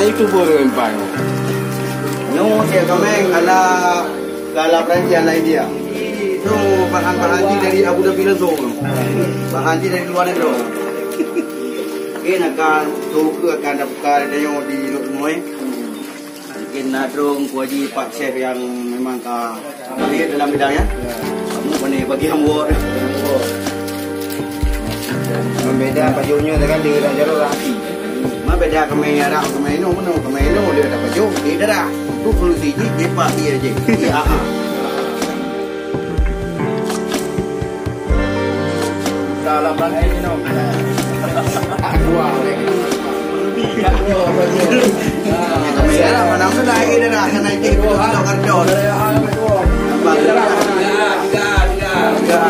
YouTuber empang. No, dia kami kalau peranjian lain dia. Itu bahan-bahan dari Abu Dhabi langsung. Bahan dari luar negeri. Mungkin akan suka akan dapat dia di rumah. Mungkin nadrong kuaji Pak Chef yang memang ahli dalam bidangnya. Kamu ni bagi hambur. Membeda bajunya dengan dia dah jalur rapi. Beda kami ada kami ini dia dapat baju dia dah. Itu solusi dia pasti aja. Ya. Dalam bangkai ini no. Dua oleh. Kami ada mana pun lagi dah sana itu dua kerja. Tiga.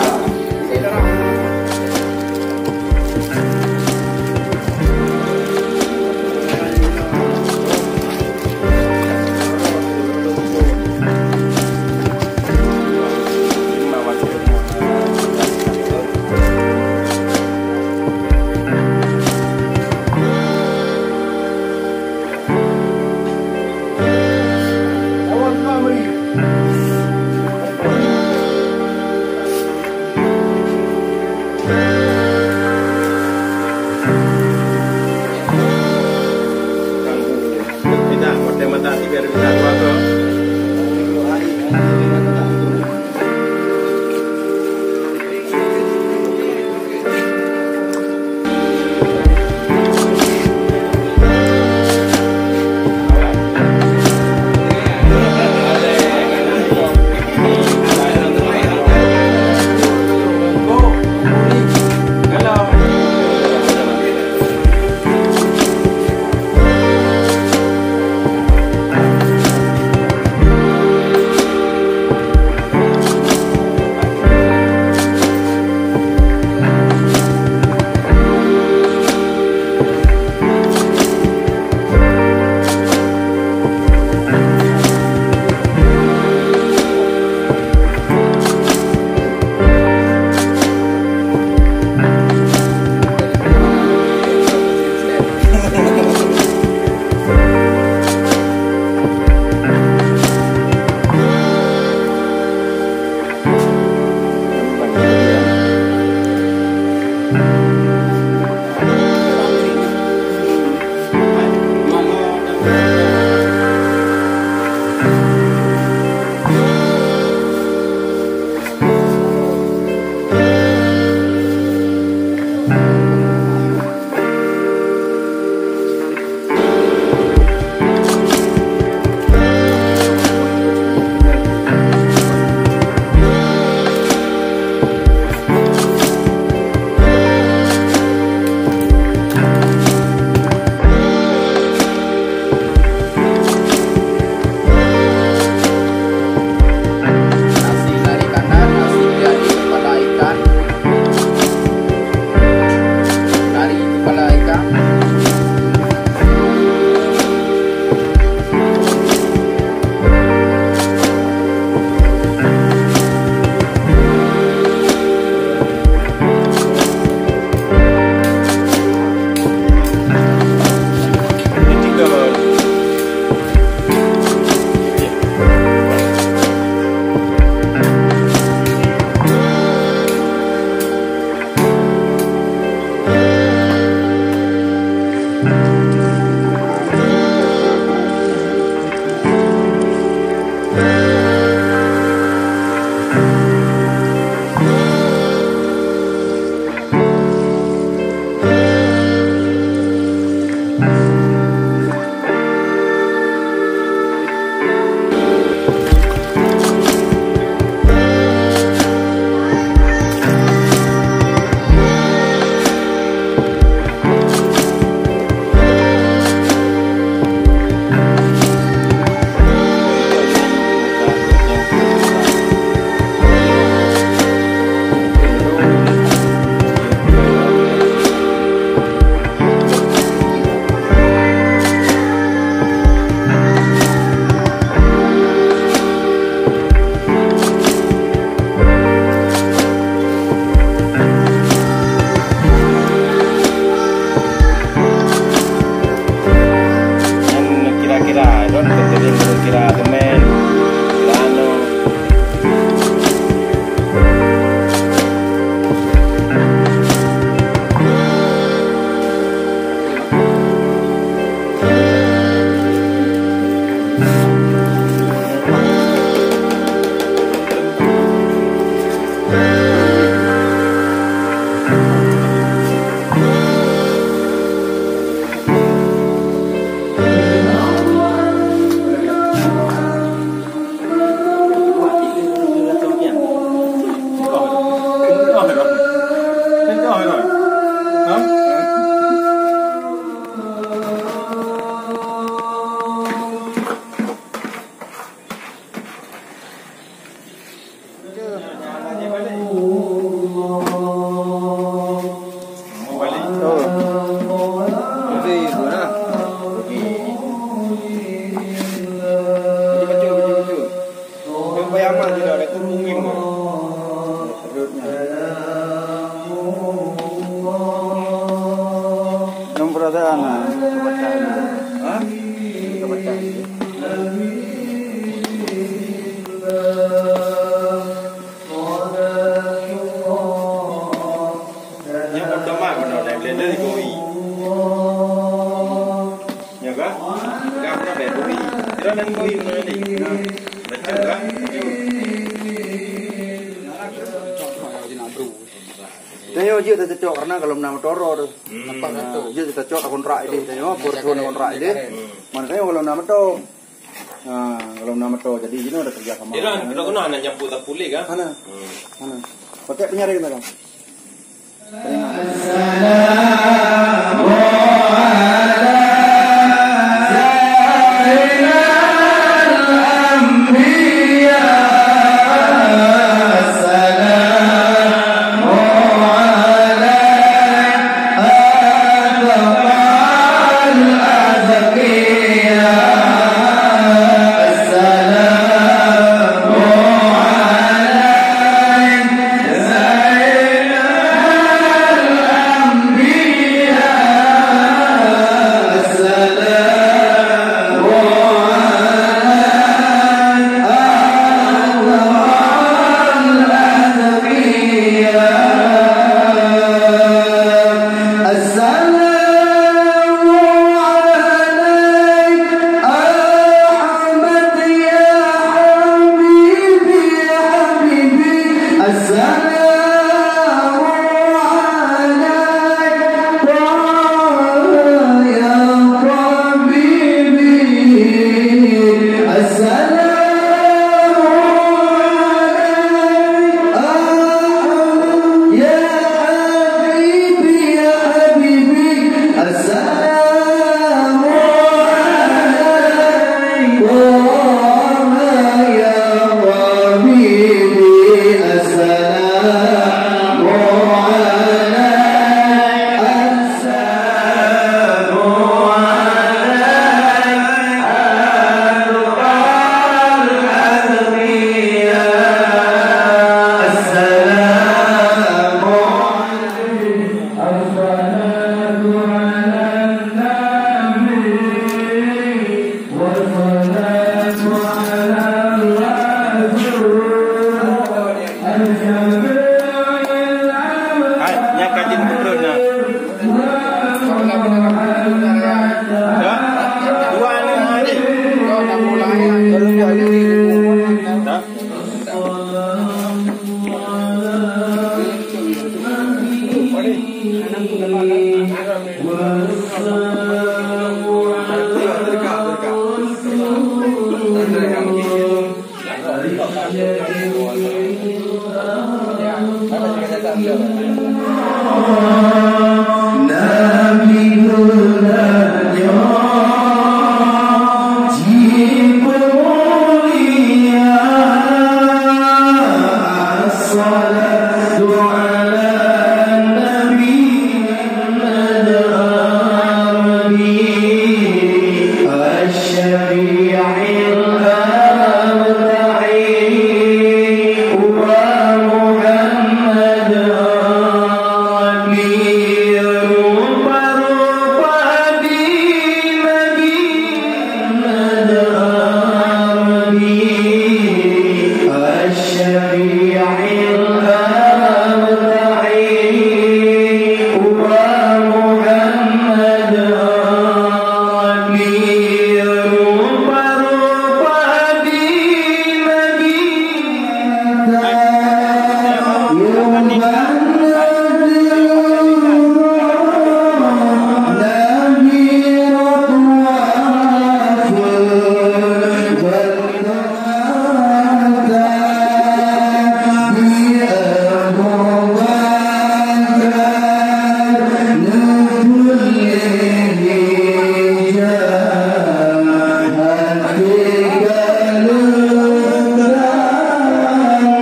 Tanya dia cocok karena kalau nama toro tu. Dia cocok kontrak ini. Tanya portfolio kontrak ini. Makanya kalau nama to. Nah, kalau nama to jadi ini ada kerja sama. Kita kena nak nyapu tak pulih kan? Mana? Pakai penyaring kita.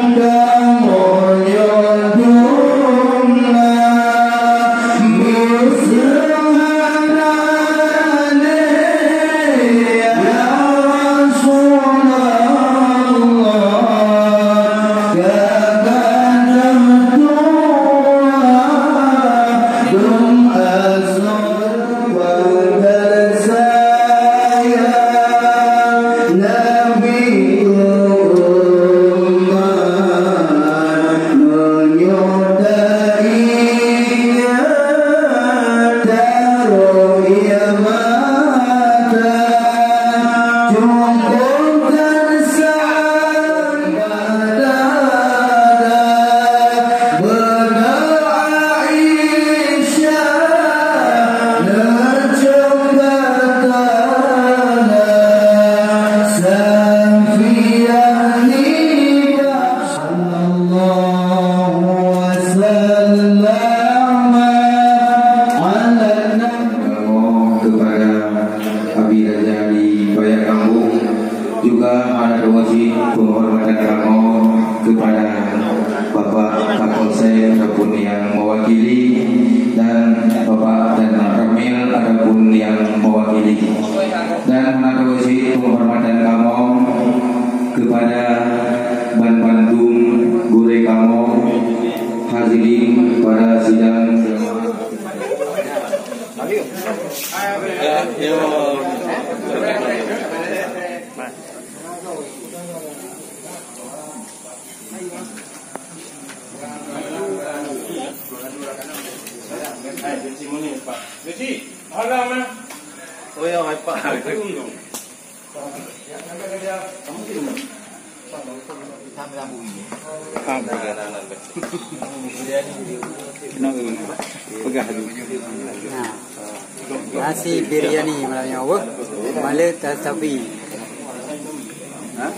Hallelujah. Bapak Kapolsek ataupun yang mewakili, dan Bapak dan Ramil ataupun yang mewakili, dan menaruhi penghormatan kamu kepada Bantum Gure kamu hadirin pada sidang. Oh ya, Pak. Nasi biryani malangnya apa? Malah tasabi. Hah?